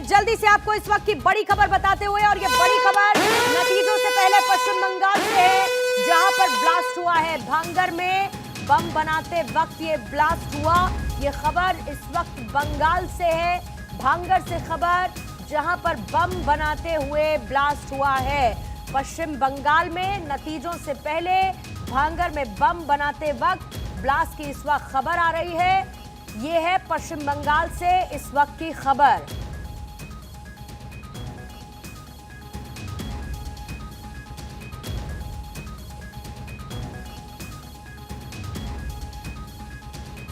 जल्दी से आपको इस वक्त की बड़ी खबर बताते हुए, और ये बड़ी खबर नतीजों से पहले पश्चिम बंगाल से है, जहां पर ब्लास्ट हुआ है। भांगर में बम बनाते वक्त ये ब्लास्ट हुआ। ये खबर इस वक्त बंगाल से है, भांगर से खबर, जहां पर बम बनाते हुए ब्लास्ट हुआ है। पश्चिम बंगाल में नतीजों से पहले भांगर में बम बनाते वक्त ब्लास्ट की इस वक्त खबर आ रही है। ये है पश्चिम बंगाल से इस वक्त की खबर।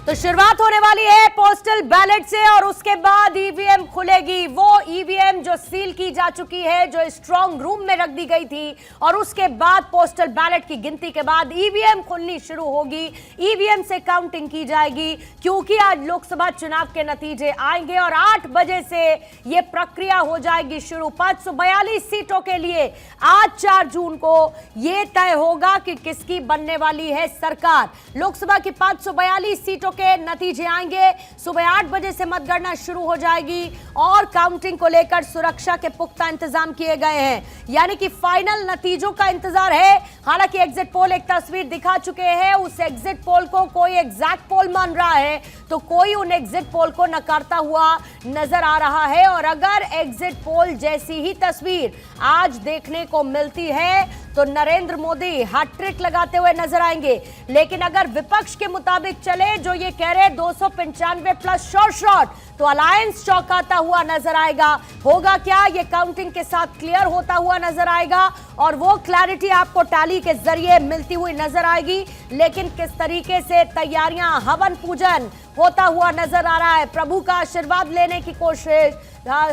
तो शुरुआत होने वाली है पोस्टल बैलेट से, और उसके बाद ईवीएम खुलेगी। वो ईवीएम जो सील की जा चुकी है, जो स्ट्रांग रूम में रख दी गई थी, और उसके बाद पोस्टल बैलेट की गिनती के बाद ईवीएम खुलनी शुरू होगी। ईवीएम से काउंटिंग की जाएगी, क्योंकि आज लोकसभा चुनाव के नतीजे आएंगे और 8 बजे से यह प्रक्रिया हो जाएगी शुरू। 542 सीटों के लिए आज 4 जून को यह तय होगा कि किसकी बनने वाली है सरकार। लोकसभा की 542 सीटों के नतीजे आएंगे। सुबह 8 बजे से मतगणना शुरू हो जाएगी और काउंटिंग को लेकर सुरक्षा के पुख्ता इंतजाम किए गए हैं, यानी कि फाइनल नतीजों का इंतजार है। हालांकि एग्जिट पोल एक तस्वीर दिखा चुके हैं, उस एग्जिट पोल को कोई एग्जैक्ट पोल मान रहा है, तो कोई उन एग्जिट पोल को नकारता हुआ नजर आ रहा है। और अगर एग्जिट पोल जैसी ही तस्वीर आज देखने को मिलती है तो नरेंद्र मोदी हैट्रिक लगाते हुए नजर आएंगे। लेकिन अगर विपक्ष के मुताबिक चले, जो ये कह रहे 295 प्लस शॉट, तो अलायंस चौंकाता हुआ नजर आएगा। होगा क्या, ये काउंटिंग के साथ क्लियर होता हुआ नजर आएगा, और वो क्लैरिटी आपको टैली के जरिए मिलती हुई नजर आएगी। लेकिन किस तरीके से तैयारियां, हवन पूजन होता हुआ नजर आ रहा है, प्रभु का आशीर्वाद लेने की कोशिश,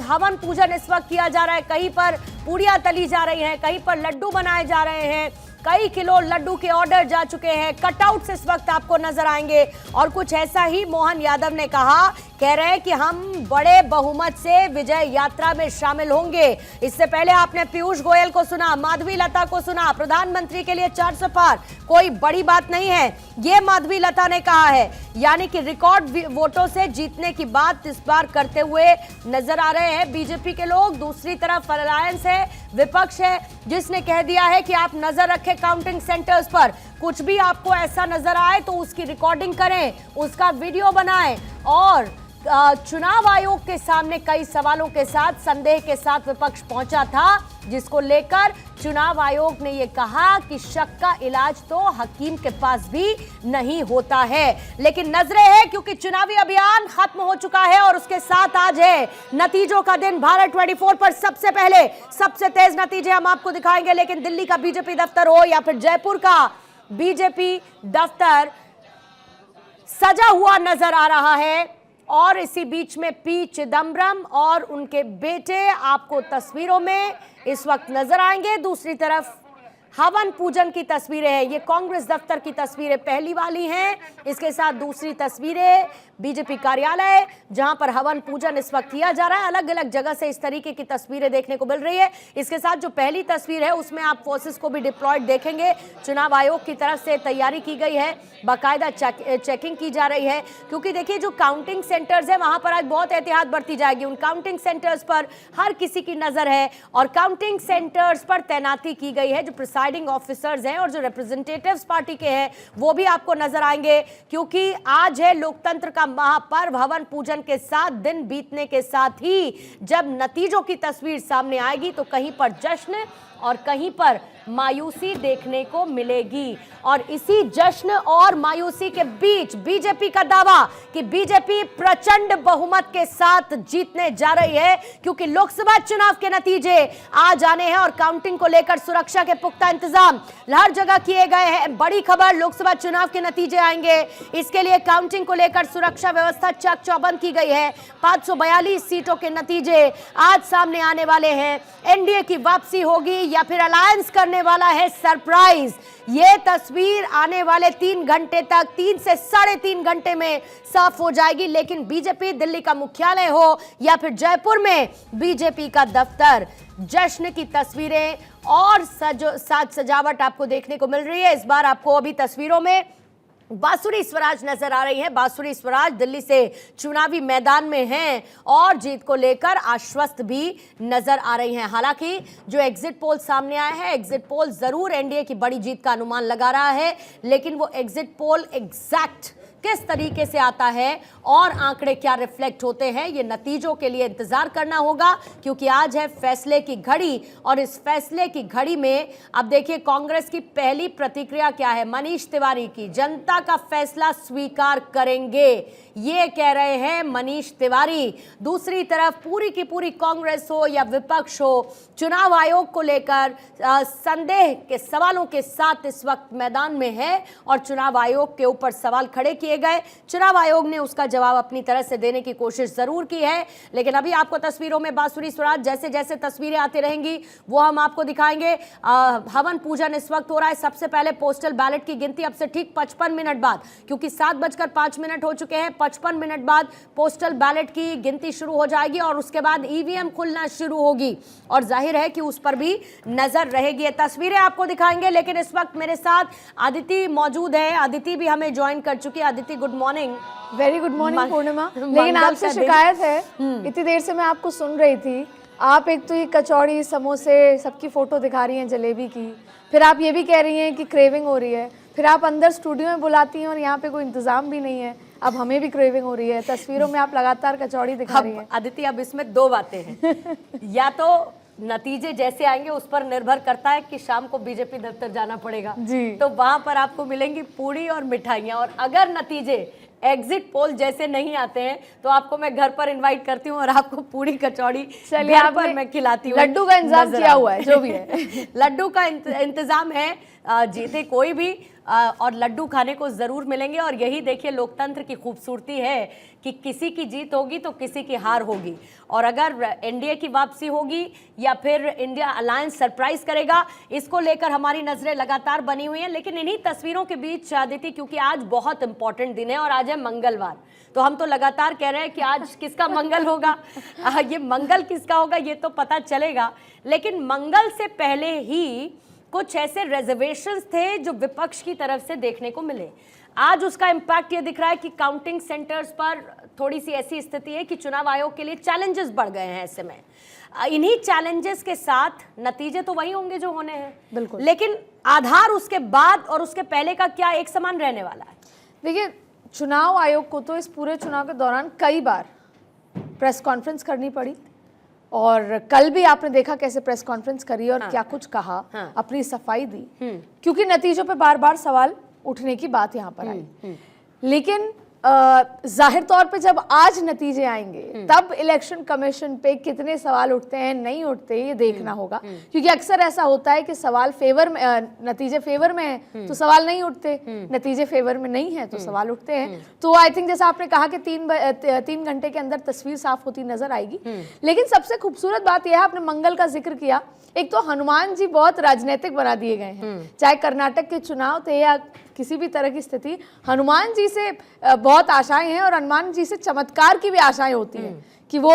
हवन पूजन इस वक्त किया जा रहा है। कहीं पर पूड़ियां तली जा रही हैं, कहीं पर लड्डू बनाए जा रहे हैं, कई किलो लड्डू के ऑर्डर जा चुके हैं। कटआउट्स इस वक्त आपको नजर आएंगे, और कुछ ऐसा ही मोहन यादव ने कहा, कह रहे हैं कि हम बड़े बहुमत से विजय यात्रा में शामिल होंगे। इससे पहले आपने पीयूष गोयल को सुना, माधवी लता को सुना, प्रधानमंत्री के लिए 400 पार कोई बड़ी बात नहीं है, ये माधवी लता ने कहा है। यानी कि रिकॉर्ड वोटों से जीतने की बात इस बार करते हुए नजर आ रहे हैं बीजेपी के लोग। दूसरी तरफ अलायंस है, विपक्ष है, जिसने कह दिया है कि आप नजर रखें काउंटिंग सेंटर्स पर, कुछ भी आपको ऐसा नजर आए तो उसकी रिकॉर्डिंग करें, उसका वीडियो बनाएं। और चुनाव आयोग के सामने कई सवालों के साथ, संदेह के साथ विपक्ष पहुंचा था, जिसको लेकर चुनाव आयोग ने यह कहा कि शक का इलाज तो हकीम के पास भी नहीं होता है। लेकिन नजरें हैं, क्योंकि चुनावी अभियान खत्म हो चुका है और उसके साथ आज है नतीजों का दिन। भारत 24 पर सबसे पहले सबसे तेज नतीजे हम आपको दिखाएंगे। लेकिन दिल्ली का बीजेपी दफ्तर हो या फिर जयपुर का बीजेपी दफ्तर सजा हुआ नजर आ रहा है, और इसी बीच में पी चिदम्बरम और उनके बेटे आपको तस्वीरों में इस वक्त नजर आएंगे। दूसरी तरफ हवन पूजन की तस्वीरें हैं, ये कांग्रेस दफ्तर की तस्वीरें पहली वाली हैं। इसके साथ दूसरी तस्वीरें बीजेपी कार्यालय, जहां पर हवन पूजन इस वक्त किया जा रहा है। अलग अलग जगह से इस तरीके की तस्वीरें देखने को मिल रही है। इसके साथ जो पहली तस्वीर है उसमें आप फोर्सेस को भी डिप्लॉयड देखेंगे। चुनाव आयोग की तरफ से तैयारी की गई है, बाकायदा चेकिंग की जा रही है, क्योंकि देखिए जो काउंटिंग सेंटर्स है वहां पर आज बहुत एहतियात बरती जाएगी। उन काउंटिंग सेंटर्स पर हर किसी की नजर है, और काउंटिंग सेंटर्स पर तैनाती की गई है। जो प्रिसाइडिंग ऑफिसर्स हैं और जो रिप्रेजेंटेटिव्स पार्टी के हैं वो भी आपको नजर आएंगे, क्योंकि आज है लोकतंत्र का महापर्व। हवन पूजन के साथ, दिन बीतने के साथ ही जब नतीजों की तस्वीर सामने आएगी तो कहीं पर जश्न और कहीं पर मायूसी देखने को मिलेगी। और इसी जश्न और मायूसी के बीच बीजेपी का दावा कि बीजेपी प्रचंड बहुमत के साथ जीतने जा रही है, क्योंकि लोकसभा चुनाव के नतीजे आज आने हैं और काउंटिंग को लेकर सुरक्षा के पुख्ता इंतजाम हर जगह किए गए हैं। बड़ी खबर, लोकसभा चुनाव के नतीजे आएंगे, इसके लिए काउंटिंग को लेकर सुरक्षा व्यवस्था चक चौबंद की गई है। 542 सीटों के नतीजे आज सामने आने वाले हैं। एनडीए की वापसी होगी या फिर अलायंस करने वाला है सरप्राइज, ये तस्वीर आने वाले 3 घंटे तक, 3 से 3.5 घंटे में साफ हो जाएगी। लेकिन बीजेपी दिल्ली का मुख्यालय हो या फिर जयपुर में बीजेपी का दफ्तर, जश्न की तस्वीरें और साज सजावट आपको देखने को मिल रही है। इस बार आपको अभी तस्वीरों में बांसुरी स्वराज नजर आ रही है। बांसुरी स्वराज दिल्ली से चुनावी मैदान में हैं और जीत को लेकर आश्वस्त भी नजर आ रही हैं। हालांकि जो एग्जिट पोल सामने आया है, एग्जिट पोल जरूर एनडीए की बड़ी जीत का अनुमान लगा रहा है, लेकिन वो एग्जिट पोल एग्जैक्ट किस तरीके से आता है और आंकड़े क्या रिफ्लेक्ट होते हैं, ये नतीजों के लिए इंतजार करना होगा, क्योंकि आज है फैसले की घड़ी। और इस फैसले की घड़ी में अब देखिए कांग्रेस की पहली प्रतिक्रिया क्या है। मनीष तिवारी की जनता का फैसला स्वीकार करेंगे, ये कह रहे हैं मनीष तिवारी। दूसरी तरफ पूरी की पूरी कांग्रेस हो या विपक्ष हो, चुनाव आयोग को लेकर संदेह के सवालों के साथ इस वक्त मैदान में है और चुनाव आयोग के ऊपर सवाल खड़े किए गए। चुनाव आयोग ने उसका जवाब अपनी तरह से देने की कोशिश जरूर की है, लेकिन अभी आपको तस्वीरों में बांसुरी स्वराज जैसे जैसे तस्वीरें आती रहेंगी वो हम आपको दिखाएंगे। हवन पूजन इस वक्त हो रहा है। सबसे पहले पोस्टल बैलेट की गिनती अब से ठीक 55 मिनट बाद, क्योंकि 7:05 हो चुके हैं, 55 मिनट बाद पोस्टल बैलेट की गिनती शुरू हो जाएगी और उसके बाद ईवीएम खुलना शुरू होगी और जाहिर है कि उस पर भी नजर रहेगी। ये तस्वीरें आपको दिखाएंगे, लेकिन इस वक्त मेरे साथ अदिति मौजूद है। अदिति भी हमें ज्वाइन कर चुकी है। Aditi good morning. Very good morning Purnima. लेकिन आपसे शिकायत है, इतनी देर से मैं आपको सुन रही थी, आप एक तो ये कचौड़ी समोसे सबकी फोटो दिखा रही हैं जलेबी की, फिर आप ये भी कह रही हैं कि क्रेविंग हो रही है, फिर आप अंदर स्टूडियो में बुलाती हैं और यहाँ पे कोई इंतजाम भी नहीं है, अब हमें भी क्रेविंग हो रही है। तस्वीरों में आप लगातार कचौड़ी दिखा रही हैं। अदिति अब इसमें दो बातें हैं, या तो नतीजे जैसे आएंगे उस पर निर्भर करता है कि शाम को बीजेपी दफ्तर जाना पड़ेगा जी, तो वहां पर आपको मिलेंगी पूड़ी और मिठाइयां, और अगर नतीजे एग्जिट पोल जैसे नहीं आते हैं तो आपको मैं घर पर इनवाइट करती हूँ और आपको पूड़ी कचौड़ी घर पर मैं खिलाती हूँ। लड्डू का इंतजाम किया हुआ है, जो भी है लड्डू का इंतजाम है, जीते कोई भी और लड्डू खाने को जरूर मिलेंगे। और यही देखिए लोकतंत्र की खूबसूरती है कि किसी की जीत होगी तो किसी की हार होगी, और अगर एनडीए की वापसी होगी या फिर इंडिया अलायंस सरप्राइज करेगा, इसको लेकर हमारी नजरें लगातार बनी हुई हैं। लेकिन इन्हीं तस्वीरों के बीच आदिति, क्योंकि आज बहुत इंपॉर्टेंट दिन है और आज है मंगलवार, तो हम तो लगातार कह रहे हैं कि आज किसका मंगल होगा, ये मंगल किसका होगा ये तो पता चलेगा। लेकिन मंगल से पहले ही कुछ ऐसे रिजर्वेशंस थे जो विपक्ष की तरफ से देखने को मिले। आज उसका इम्पैक्ट ये दिख रहा है कि काउंटिंग सेंटर्स पर थोड़ी सी ऐसी स्थिति है कि चुनाव आयोग के लिए चैलेंजेस बढ़ गए हैं। ऐसे में इन्हीं चैलेंजेस के साथ नतीजे तो वही होंगे जो होने हैं, बिल्कुल, लेकिन आधार उसके बाद और उसके पहले का क्या एक समान रहने वाला है? देखिए, चुनाव आयोग को तो इस पूरे चुनाव के दौरान कई बार प्रेस कॉन्फ्रेंस करनी पड़ी, और कल भी आपने देखा कैसे प्रेस कॉन्फ्रेंस करी और क्या कुछ कहा, अपनी सफाई दी, क्योंकि नतीजों पे बार बार सवाल उठने की बात यहाँ पर आई। लेकिन जाहिर तौर पे जब आज नतीजे आएंगे तब इलेक्शन कमीशन पे कितने सवाल उठते हैं नहीं उठते ये देखना होगा, क्योंकि अक्सर ऐसा होता है कि सवाल फेवर में, नतीजे फेवर में है तो सवाल नहीं उठते, नतीजे फेवर में नहीं है तो सवाल उठते हैं। तो आई थिंक जैसा आपने कहा कि 3 घंटे के अंदर तस्वीर साफ होती नजर आएगी। लेकिन सबसे खूबसूरत बात यह है, आपने मंगल का जिक्र किया, एक तो हनुमान जी बहुत राजनीतिक बना दिए गए हैं, चाहे कर्नाटक के चुनाव थे या किसी भी तरह की स्थिति, हनुमान जी से बहुत आशाएं हैं और हनुमान जी से चमत्कार की भी आशाएं होती हैं कि वो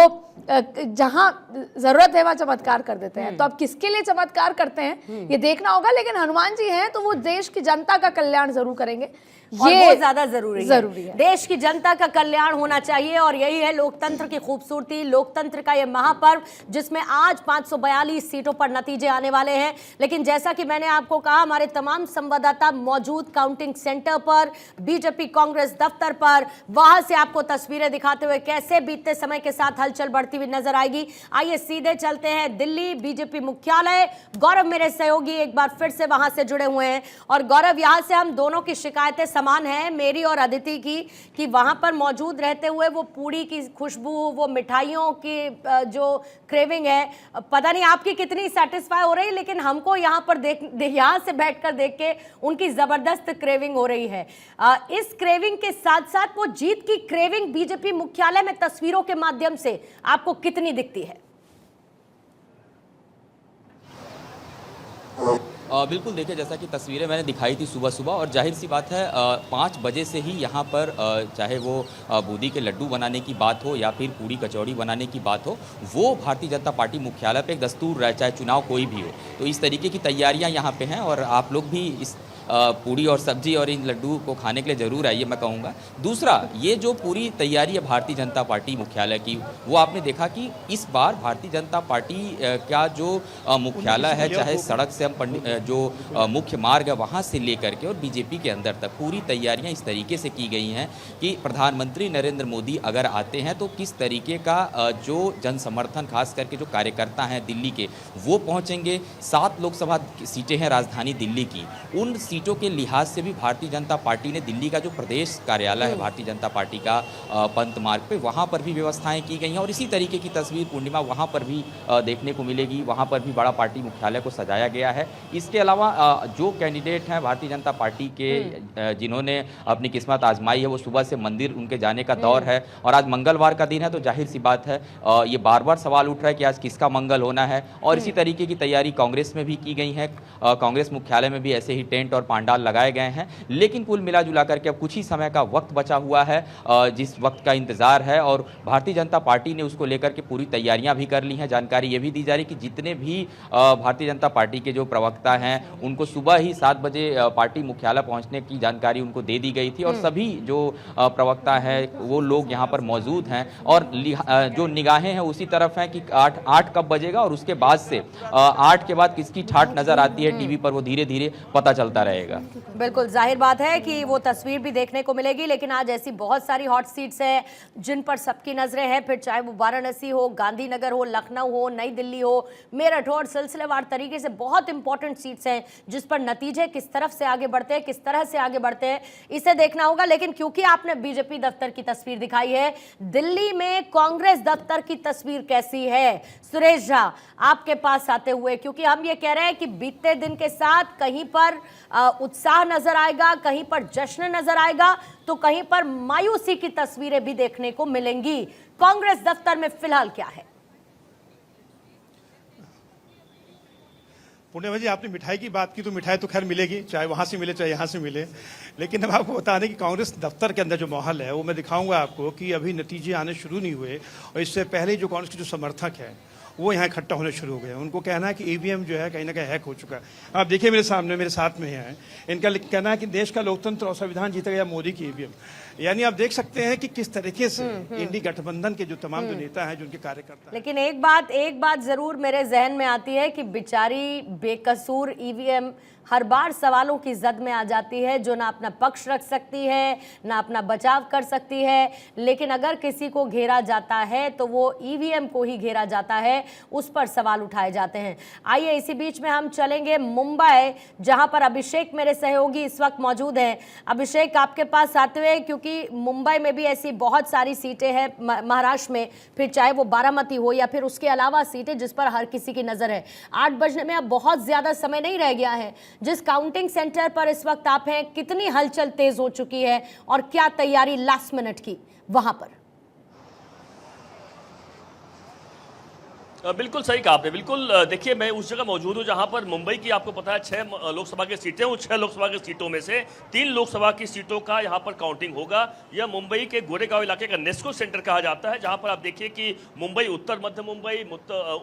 जहां जरूरत है वहां चमत्कार कर देते हैं। तो अब किसके लिए चमत्कार करते हैं ये देखना होगा, लेकिन हनुमान जी हैं तो वो देश की जनता का कल्याण जरूर करेंगे, ये बहुत ज्यादा जरूरी है। देश की जनता का कल्याण होना चाहिए और यही है लोकतंत्र की खूबसूरती, लोकतंत्र का ये महापर्व जिसमें आज 542 सीटों पर नतीजे आने वाले हैं। लेकिन जैसा कि मैंने आपको कहा, हमारे तमाम संवाददाता मौजूद काउंटिंग सेंटर पर, बीजेपी कांग्रेस दफ्तर पर, वहां से आपको तस्वीरें दिखाते हुए कैसे बीतते समय के साथ हलचल बढ़ती हुई नजर आएगी। आइए सीधे चलते हैं दिल्ली बीजेपी मुख्यालय। गौरव मेरे सहयोगी एक बार फिर से वहां से जुड़े हुए हैं, और गौरव, यहां से हम दोनों की शिकायतें समान है, मेरी और अदिति की, कि वहां पर मौजूद रहते हुए वो पूड़ी की खुशबू, वो मिठाइयों की जो क्रेविंग है, पता नहीं आपकी कितनी सेटिस्फाई हो रही, लेकिन हमको यहाँ पर यहाँ से बैठकर देख के उनकी जबरदस्त क्रेविंग हो रही है। इस क्रेविंग के साथ साथ वो जीत की क्रेविंग बीजेपी मुख्यालय में तस्वीरों के माध्यम से आपको कितनी दिखती है? बिल्कुल, देखिए जैसा कि तस्वीरें मैंने दिखाई थी सुबह सुबह, और जाहिर सी बात है 5 बजे से ही यहाँ पर चाहे वो बूंदी के लड्डू बनाने की बात हो या फिर पूड़ी कचौड़ी बनाने की बात हो, वो भारतीय जनता पार्टी मुख्यालय पे एक दस्तूर है, चाहे चुनाव कोई भी हो। तो इस तरीके की तैयारियाँ यहाँ पे हैं, और आप लोग भी पूड़ी और सब्जी और इन लड्डू को खाने के लिए ज़रूर आइए, मैं कहूँगा। दूसरा, ये जो पूरी तैयारी है भारतीय जनता पार्टी मुख्यालय की, वो आपने देखा कि इस बार भारतीय जनता पार्टी का जो मुख्यालय है, चाहे सड़क से हम जो मुख्य मार्ग है वहाँ से लेकर के और बीजेपी के अंदर तक पूरी तैयारियाँ इस तरीके से की गई हैं कि प्रधानमंत्री नरेंद्र मोदी अगर आते हैं तो किस तरीके का जो जन समर्थन, खास करके जो कार्यकर्ता हैं दिल्ली के, वो पहुंचेंगे। 7 लोकसभा सीटें हैं राजधानी दिल्ली की, उन सीटों के लिहाज से भी भारतीय जनता पार्टी ने दिल्ली का जो प्रदेश कार्यालय है भारतीय जनता पार्टी का पंत मार्ग पे, वहाँ पर भी व्यवस्थाएं की गई हैं और इसी तरीके की तस्वीर पूर्णिमा वहाँ पर भी देखने को मिलेगी। वहाँ पर भी बड़ा पार्टी मुख्यालय को सजाया गया है। इसके अलावा जो कैंडिडेट हैं भारतीय जनता पार्टी के जिन्होंने अपनी किस्मत आजमाई है, वो सुबह से मंदिर उनके जाने का दौर है और आज मंगलवार का दिन है, तो जाहिर सी बात है ये बार बार सवाल उठ रहा है कि आज किसका मंगल होना है। और इसी तरीके की तैयारी कांग्रेस में भी की गई है। कांग्रेस मुख्यालय में भी ऐसे ही टेंट और पांडाल लगाए गए हैं। लेकिन कुल मिला जुला करके अब कुछ ही समय का वक्त बचा हुआ है, जिस वक्त का इंतजार है और भारतीय जनता पार्टी ने उसको लेकर के पूरी तैयारियां भी कर ली हैं। जानकारी ये भी दी जा रही कि जितने भी भारतीय जनता पार्टी के जो प्रवक्ता हैं उनको सुबह ही 7 बजे पार्टी मुख्यालय पहुंचने की जानकारी उनको दे दी गई थी और सभी जो प्रवक्ता हैं वो लोग यहाँ पर मौजूद हैं और जो निगाहें हैं उसी तरफ हैं कि 8 कब बजेगा और उसके बाद से 8 के बाद किसकी ठाठ नजर आती है टीवी पर, वो धीरे धीरे पता चलता रहेगा। बिल्कुल जाहिर बात है कि वो तस्वीर भी देखने को मिलेगी, लेकिन आज ऐसी बहुत सारी हॉट सीट्स हैं जिन पर सबकी नजरें हैं, फिर चाहे वो वाराणसी हो, गांधीनगर हो, लखनऊ हो, नई दिल्ली हो, मेरठ हो, और सिलसिलेवार तरीके से बहुत इंपॉर्टेंट सीट्स हैं जिस पर नतीजे किस तरफ से आगे बढ़ते हैं, किस तरह से आगे बढ़ते हैं, इसे देखना होगा। लेकिन क्योंकि आपने बीजेपी दफ्तर की तस्वीर दिखाई है, दिल्ली में कांग्रेस दफ्तर की तस्वीर कैसी है सुरेश झा आपके पास आते हुए, क्योंकि हम ये कह रहे हैं कि बीते दिन के साथ कहीं पर उत्साह नजर आएगा, कहीं पर जश्न नजर आएगा, तो कहीं पर मायूसी की तस्वीरें भी देखने को मिलेंगी। कांग्रेस दफ्तर में फिलहाल क्या है? पूर्णिमा जी, आपने मिठाई की बात की तो मिठाई तो खैर मिलेगी, चाहे वहाँ से मिले चाहे यहाँ से मिले। लेकिन अब आपको बता दें कि कांग्रेस दफ्तर के अंदर जो माहौल है वो मैं दिखाऊंगा आपको कि अभी नतीजे आने शुरू नहीं हुए और इससे पहले जो कांग्रेस के जो समर्थक है वो यहाँ इकट्ठा होने शुरू हो गए। उनको कहना है कि ईवीएम जो है कहीं ना कहीं हैक हो चुका है। आप देखिए मेरे सामने, मेरे साथ में है, इनका कहना है कि देश का लोकतंत्र और संविधान जीता गया मोदी की ईवीएम। यानी आप देख सकते हैं कि किस तरीके से इंडी गठबंधन के जो तमाम जो नेता हैं, जो उनके कार्यकर्ता हैं। लेकिन एक बात जरूर मेरे जहन में आती है कि बेचारी बेकसूर ईवीएम हर बार सवालों की जद में आ जाती है, जो ना अपना पक्ष रख सकती है ना अपना बचाव कर सकती है। लेकिन अगर किसी को घेरा जाता है तो वो ईवीएम को ही घेरा जाता है, उस पर सवाल उठाए जाते हैं। आइए इसी बीच में हम चलेंगे मुंबई, जहां पर अभिषेक मेरे सहयोगी इस वक्त मौजूद हैं। अभिषेक, आपके पास आते हुए, क्योंकि मुंबई में भी ऐसी बहुत सारी सीटें हैं, महाराष्ट्र में, फिर चाहे वो बारामती हो या फिर उसके अलावा सीटें जिस पर हर किसी की नजर है। 8 बजने में अब बहुत ज्यादा समय नहीं रह गया है। जिस काउंटिंग सेंटर पर इस वक्त आप हैं, कितनी हलचल तेज हो चुकी है और क्या तैयारी लास्ट मिनट की वहां पर? बिल्कुल सही कहा आपने। बिल्कुल देखिए, मैं उस जगह मौजूद हूँ जहाँ पर मुंबई की आपको पता है 6 लोकसभा की सीटें, उन 6 लोकसभा की सीटों में से 3 लोकसभा की सीटों का यहाँ पर काउंटिंग होगा। यह मुंबई के गोरेगांव इलाके का नेस्को सेंटर कहा जाता है, जहाँ पर आप देखिए कि मुंबई उत्तर, मध्य मुंबई,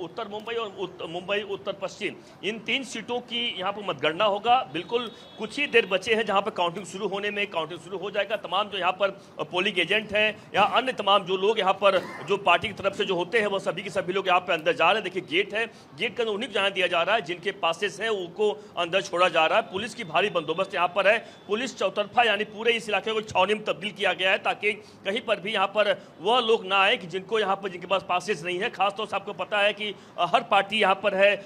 उत्तर मुंबई और मुंबई उत्तर पश्चिम, इन 3 सीटों की यहाँ पर मतगणना होगा। बिल्कुल कुछ ही देर बचे हैं जहाँ पर काउंटिंग शुरू होने में, काउंटिंग शुरू हो जाएगा। तमाम जो यहाँ पर पोलिंग एजेंट हैं या अन्य तमाम जो लोग यहाँ पर जो पार्टी की तरफ से जो होते हैं, वो सभी के सभी लोग यहाँ पर अंदर जा रहे हैं। देखिए गेट है, गेट के अंदर उन्हीं को जाने दिया जा रहा है जिनके पासेस हैं, उनको अंदर छोड़ा जा रहा है। पुलिस की भारी बंदोबस्त यहाँ पर है। पुलिस चौतरफा यानी पूरे इस इलाके को छावनी में तब्दील किया गया है ताकि कहीं पर भी यहाँ पर वह लोग ना आए कि जिनको यहाँ पर जिनके पास पासेस नहीं है। खासतौर से आपको पता है कि हर पार्टी यहाँ पर है,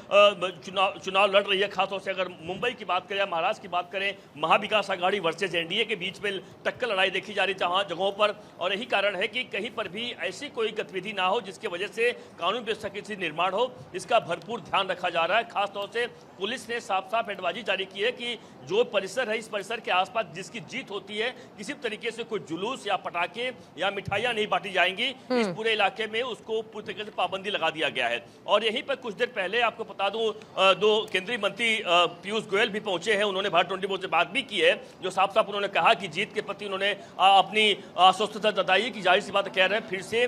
चुनाव लड़ रही है। खासतौर से अगर मुंबई की बात करें या महाराष्ट्र की बात करें, महाविकास आघाड़ी वर्सेज एनडीए के बीच में टक्कर लड़ाई देखी जा रही है जगहों पर। और यही कारण है कि कहीं पर भी ऐसी कोई गतिविधि ना हो जिसकी वजह से कानून व्यवस्था की स्थिति निर्माण हो, इसका भरपूर ध्यान रखा जा रहा है। खासतौर से पुलिस ने साफ साफ एडवाइजरी जारी की है कि जो परिसर है, इस परिसर के आसपास जिसकी जीत होती है, किसी तरीके से कोई जुलूस या पटाखे या मिठाइयां नहीं बांटी जाएंगी। इस पूरे इलाके में उसको पूरी तरीके से पाबंदी लगा दिया गया है। और यहीं पर कुछ देर पहले आपको बता दूं, 2 केंद्रीय मंत्री पीयूष गोयल भी पहुंचे हैं। उन्होंने भारत 24 से बात भी की है, जो साफ साफ उन्होंने कहा कि जीत के प्रति उन्होंने अपनी अस्वस्थता जताई कि जाहिर सी बात कह रहे हैं, फिर से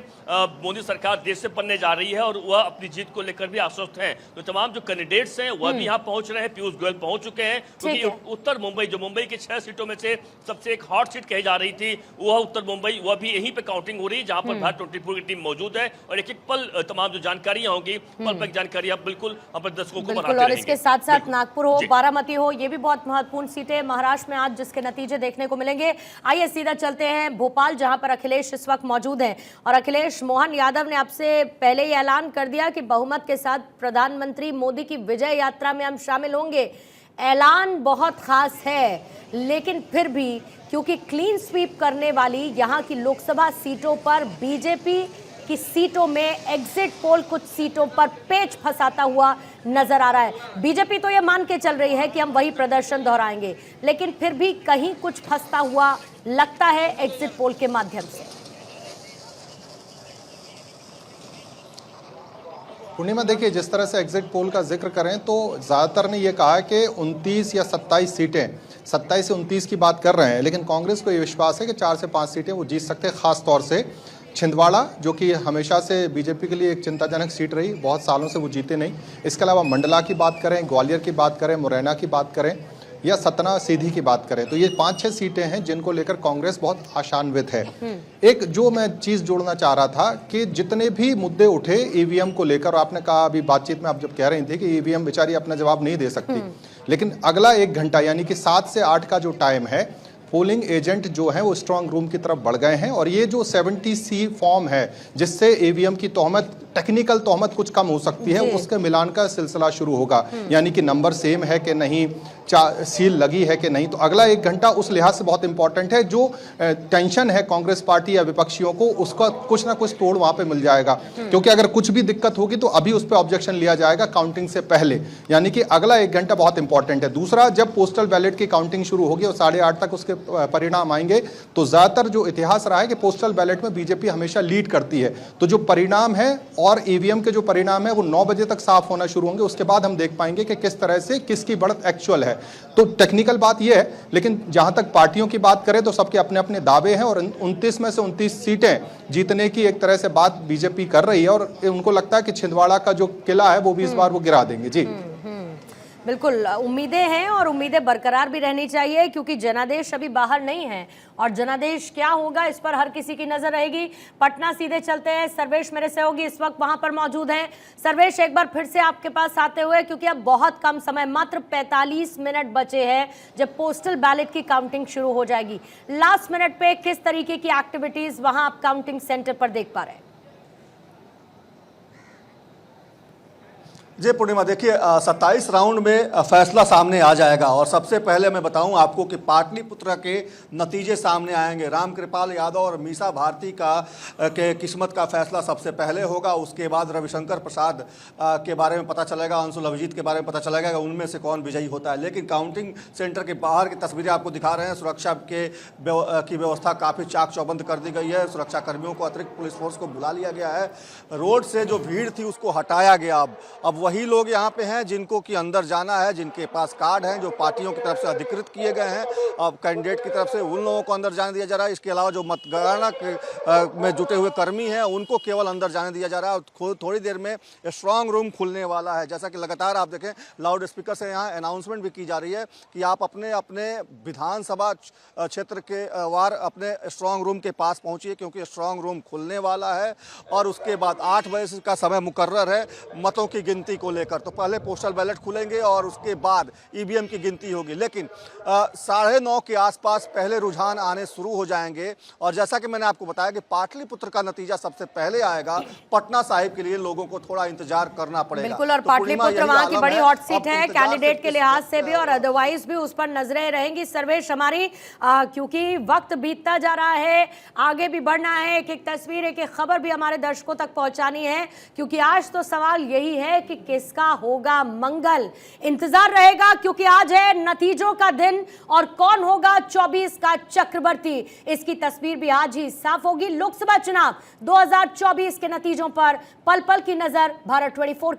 मोदी सरकार देश से बनने जा रही है और वह अपनी जीत को लेकर भी आश्वस्त हैं। तो तमाम जो कैंडिडेट्स हैं वह भी यहाँ पहुंच रहे हैं। पीयूष गोयल पहुंच चुके हैं, क्योंकि उत्तर मुंबई, जो मुंबई की 6 सीटों में से सबसे एक हॉट सीट कही जा रही थी, वह उत्तर मुंबई, वह भी यहीं पे काउंटिंग हो रही है, जहां पर भारत 24 की टीम मौजूद है। और एक एक पल तमाम जो जानकारियां होंगी, पल पल जानकारी आप बिल्कुल अपने दर्शकों को बिल्कुल, बताते और रहेंगे। इसके साथ साथ बिल्कुल। नागपुर हो, जी। बारामती हो, ये भी बहुत महत्वपूर्ण सीटें महाराष्ट्र में आज जिसके नतीजे देखने को मिलेंगे। आइए सीधा चलते हैं भोपाल, जहां पर अखिलेश इस वक्त मौजूद हैं। और अखिलेश, मोहन यादव ने आपसे पहले ही ऐलान कर दिया कि बहुमत के साथ प्रधानमंत्री मोदी की विजय यात्रा में हम शामिल होंगे। ऐलान बहुत खास है, लेकिन फिर भी क्योंकि क्लीन स्वीप करने वाली यहां की लोकसभा सीटों पर बीजेपी की सीटों में एग्जिट पोल कुछ सीटों पर पेच फंसाता हुआ नजर आ रहा है। बीजेपी तो ये मान के चल रही है कि हम वही प्रदर्शन दोहराएंगे, लेकिन फिर भी कहीं कुछ फंसता हुआ लगता है एग्जिट पोल के माध्यम से। पूर्णिमा, देखिए, जिस तरह से एग्जिट पोल का जिक्र करें तो ज़्यादातर ने यह कहा कि 29 या 27 सीटें, 27 से 29 की बात कर रहे हैं, लेकिन कांग्रेस को ये विश्वास है कि 4 से 5 सीटें वो जीत सकते हैं। खास तौर से छिंदवाड़ा, जो कि हमेशा से बीजेपी के लिए एक चिंताजनक सीट रही, बहुत सालों से वो जीते नहीं। इसके अलावा मंडला की बात करें, ग्वालियर की बात करें, मुरैना की बात करें या सतना सीधी की बात करें, तो ये 5-6 सीटें हैं जिनको लेकर कांग्रेस बहुत आशान्वित है। एक जो मैं चीज़ जोड़ना चाह रहा था कि जितने भी मुद्दे उठे ईवीएम को लेकर, आपने कहा अभी बातचीत में आप जब कह रही थी कि ईवीएम बेचारी अपना जवाब नहीं दे सकती, लेकिन अगला 1 घंटा यानी कि 7 से 8 का जो टाइम है, पोलिंग एजेंट जो है वो स्ट्रांग रूम की तरफ बढ़ गए हैं। और ये जो 70C फॉर्म है जिससे ईवीएम की तोहमत, टेक्निकल तोहमत कुछ कम हो सकती है, उसके मिलान का सिलसिला शुरू होगा। यानी कि नंबर सेम है कि नहीं, सील लगी है कि नहीं। तो अगला 1 घंटा उस लिहाज से बहुत इंपॉर्टेंट है। जो टेंशन है कांग्रेस पार्टी या विपक्षियों को, उसका कुछ ना कुछ तोड़ वहां पे मिल जाएगा, क्योंकि अगर कुछ भी दिक्कत होगी तो अभी उस पर ऑब्जेक्शन लिया जाएगा काउंटिंग से पहले। यानी कि अगला 1 घंटा बहुत इंपॉर्टेंट है। दूसरा, जब पोस्टल बैलेट की काउंटिंग शुरू होगी और 8:30 तक उसके परिणाम आएंगे, तो ज्यादातर जो इतिहास रहा है कि पोस्टल बैलेट में बीजेपी हमेशा लीड करती है। तो जो परिणाम है और ईवीएम के जो परिणाम है वो 9 बजे तक साफ होना शुरू होंगे। उसके बाद हम देख पाएंगे कि किस तरह से किसकी बढ़त एक्चुअल है। तो टेक्निकल बात यह है, लेकिन जहां तक पार्टियों की बात करें तो सबके अपने अपने दावे हैं और 29 में से 29 सीटें जीतने की एक तरह से बात बीजेपी कर रही है। और उनको लगता है कि छिंदवाड़ा का जो किला है वो भी इस बार वो गिरा देंगे। जी बिल्कुल, उम्मीदें हैं और उम्मीदें बरकरार भी रहनी चाहिए, क्योंकि जनादेश अभी बाहर नहीं है और जनादेश क्या होगा इस पर हर किसी की नजर रहेगी। पटना सीधे चलते हैं, सर्वेश मेरे सहयोगी इस वक्त वहां पर मौजूद हैं। सर्वेश, एक बार फिर से आपके पास आते हुए, क्योंकि अब बहुत कम समय, मात्र 45 मिनट बचे हैं जब पोस्टल बैलेट की काउंटिंग शुरू हो जाएगी। लास्ट मिनट पे किस तरीके की एक्टिविटीज वहां आप काउंटिंग सेंटर पर देख पा रहे हैं? जी पूर्णिमा, देखिए 27 राउंड में फैसला सामने आ जाएगा। और सबसे पहले मैं बताऊं आपको कि पाटलिपुत्र के नतीजे सामने आएंगे। रामकृपाल यादव और मीसा भारती के किस्मत का फैसला सबसे पहले होगा। उसके बाद रविशंकर प्रसाद के बारे में पता चलेगा, अंशुल अभिजीत के बारे में पता चलेगा कि उनमें से कौन विजयी होता है। लेकिन काउंटिंग सेंटर के बाहर की तस्वीरें आपको दिखा रहे हैं। सुरक्षा की व्यवस्था काफ़ी चाक चौबंद कर दी गई है। सुरक्षा कर्मियों को, अतिरिक्त पुलिस फोर्स को बुला लिया गया है। रोड से जो भीड़ थी उसको हटाया गया। अब वही लोग यहाँ पे हैं जिनको कि अंदर जाना है, जिनके पास कार्ड हैं, जो पार्टियों की तरफ से अधिकृत किए गए हैं। अब कैंडिडेट की तरफ से उन लोगों को अंदर जाने दिया जा रहा है। इसके अलावा जो मतगणना में जुटे हुए कर्मी हैं उनको केवल अंदर जाने दिया जा रहा है। थोड़ी देर में स्ट्रांग रूम खुलने वाला है। जैसा कि लगातार आप देखें लाउड स्पीकर से यहाँ अनाउंसमेंट भी की जा रही है कि आप अपने अपने विधानसभा क्षेत्र के वार अपने स्ट्रांग रूम के पास पहुँचिए, क्योंकि स्ट्रांग रूम खुलने वाला है। और उसके बाद 8 बजे का समय मुकर्रर है मतों की गिनती को लेकर। तो पहले पोस्टल बैलेट खुलेंगे और उसके बाद ईवीएम की गिनती होगी। लेकिन 9:30 के आसपास पहले रुझान आने शुरू हो जाएंगे। और जैसा कि मैंने आपको बताया कि पाटलिपुत्र का नतीजा सबसे पहले आएगा। पटना साहिब के लिए लोगों को थोड़ा इंतजार करना पड़ेगा। बिल्कुल, और पाटलिपुत्र वहां की बड़ी हॉट सीट है कैंडिडेट के लिहाज से भी और अदरवाइज भी, उस पर नजरें रहेंगी। सर्वेश हमारी, क्योंकि वक्त बीतता जा रहा है, आगे भी बढ़ना है, एक एक तस्वीर, एक एक खबर भी हमारे दर्शकों तक पहुंचानी है, क्योंकि आज तो सवाल यही है कि किसका होगा मंगल। इंतजार रहेगा, क्योंकि आज है नतीजों का दिन और कौन होगा 24 का चक्रवर्ती, इसकी तस्वीर भी आज ही साफ होगी। लोकसभा चुनाव 2024 के नतीजों पर पल पल की नजर भारत 24 की